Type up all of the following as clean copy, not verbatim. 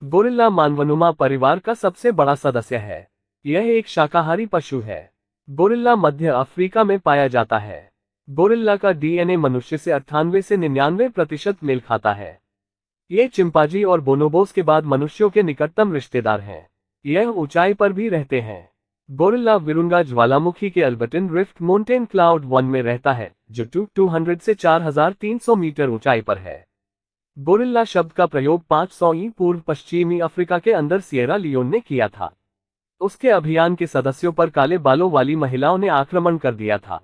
Gorilla मानवनुमा परिवार का सबसे बड़ा सदस्य है। यह एक शाकाहारी पशु है। गोरिल्ला मध्य अफ्रीका में पाया जाता है। गोरिल्ला का डीएनए मनुष्य से 98 से 99% मेल खाता है। ये चिंपांजी और बोनोबोस के बाद मनुष्यों के निकटतम रिश्तेदार हैं। यह ऊंचाई पर भी रहते हैं। गोरिल्ला विरुंगा ज्वालामुखी के अल्बर्टन रिफ्ट माउंटेन क्लाउड 1 में रहता है, जो 200 से 4300 मीटर ऊंचाई पर है। गोरिल्ला शब्द का प्रयोग 500 ई पूर्व पश्चिमी अफ्रीका के अंदर सिएरा लियोन ने किया था। उसके अभियान के सदस्यों पर काले बालों वाली महिलाओं ने आक्रमण कर दिया था।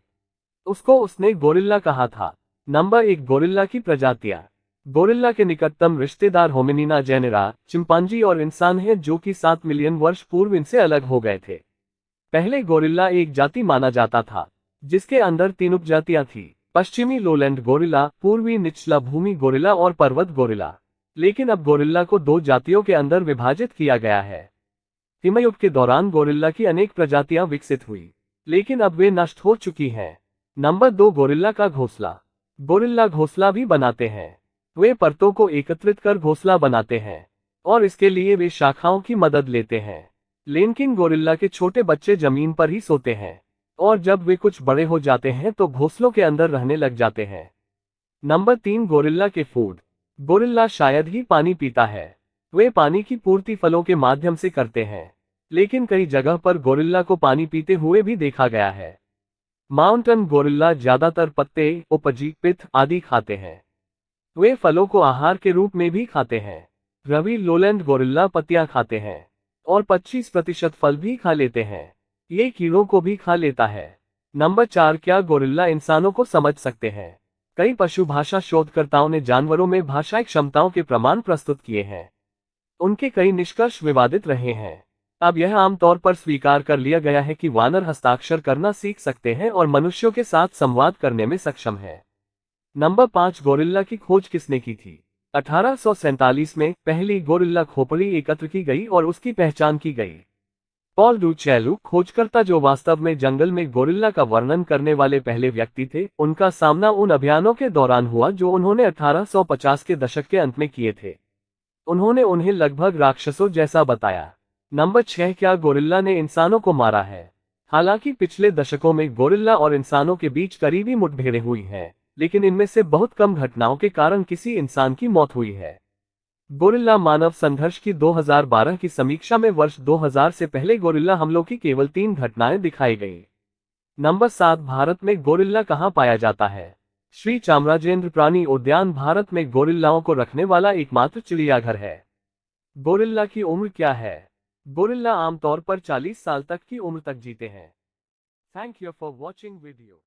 उसने गोरिल्ला कहा था। नंबर 1 गोरिल्ला की प्रजातियां। गोरिल्ला के निकटतम रिश्तेदार होमिनिना जेनेरा, चिंपांजी और इंसान हैं, जो कि 7 मिलियन वर्ष पूर्व इनसे अलग हो गए थे। पहले गोरिल्ला एक जाति माना जाता था, जिसके अंदर 3 उपजातियां थीं: पश्चिमी लोलैंड गोरिल्ला, पूर्वी निचला भूमि गोरिल्ला और पर्वत गोरिल्ला। लेकिन अब गोरिल्ला को 2 जातियों के अंदर विभाजित किया गया है। हिमयुग के दौरान गोरिल्ला की अनेक प्रजातियां विकसित हुई, लेकिन अब वे नष्ट हो चुकी हैं। नंबर 2 गोरिल्ला का घोंसला। गोरिल्ला घोंसला भी बनाते हैं। वे परतों को एकत्रित कर घोंसला बनाते हैं, और इसके लिए वे शाखाओं की मदद लेते हैं। लेकिन गोरिल्ला के छोटे बच्चे जमीन पर ही सोते हैं, और जब वे कुछ बड़े हो जाते हैं तो घोंसलों के अंदर रहने लग जाते हैं। नंबर 3 गोरिल्ला के फूड। गोरिल्ला शायद ही पानी पीता है। वे पानी की पूर्ति फलों के माध्यम से करते हैं, लेकिन कई जगह पर गोरिल्ला को पानी पीते हुए भी देखा गया है। माउंटेन गोरिल्ला ज्यादातर पत्ते, उपजी, पिथ आदि खाते हैं। वे फलों को आहार के रूप में भी खाते हैं। रवि लोलैंड गोरिल्ला पत्तियां खाते हैं, और 25% फल भी खा लेते हैं। ये कीड़ों को भी खा लेता है। नंबर 4 क्या गोरिल्ला इंसानों को समझ सकते हैं? कई पशु भाषा शोधकर्ताओं ने जानवरों में भाषाई क्षमताओं के प्रमाण प्रस्तुत किए हैं। उनके कई निष्कर्ष विवादित रहे हैं। अब यह आमतौर पर स्वीकार कर लिया गया है कि वानर हस्ताक्षर करना सीख सकते हैं और मनुष्यों के साथ संवाद करने में सक्षम है। नंबर 5 गोरिल्ला की खोज किसने की थी? 1847 में पहली गोरिल्ला खोपड़ी एकत्र की गई और उसकी पहचान की गई। पॉल डू चैलू, खोजकर्ता जो वास्तव में जंगल में गोरिल्ला का वर्णन करने वाले पहले व्यक्ति थे, उनका सामना उन अभियानों के दौरान हुआ जो उन्होंने 1850 के दशक के अंत में किए थे। उन्होंने उन्हें लगभग राक्षसों जैसा बताया। नंबर 6 क्या गोरिल्ला ने इंसानों को मारा है? हालांकि पिछले दशकों में गोरिल्ला और इंसानों के बीच करीबी मुठभेड़ें हुई हैं, लेकिन इनमें से बहुत कम घटनाओं के कारण किसी इंसान की मौत हुई है। गोरिल्ला मानव संघर्ष की 2012 की समीक्षा में वर्ष 2000 से पहले गोरिल्ला हमलों की केवल 3 घटनाएं दिखाई गई। नंबर 7 भारत में गोरिल्ला कहाँ पाया जाता है? श्री चामराजेंद्र प्राणी उद्यान भारत में गोरिल्लाओं को रखने वाला एकमात्र चिड़ियाघर है। गोरिल्ला की उम्र क्या है? गोरिल्ला आमतौर पर 40 साल तक की उम्र तक जीते हैं। Thank you for watching video.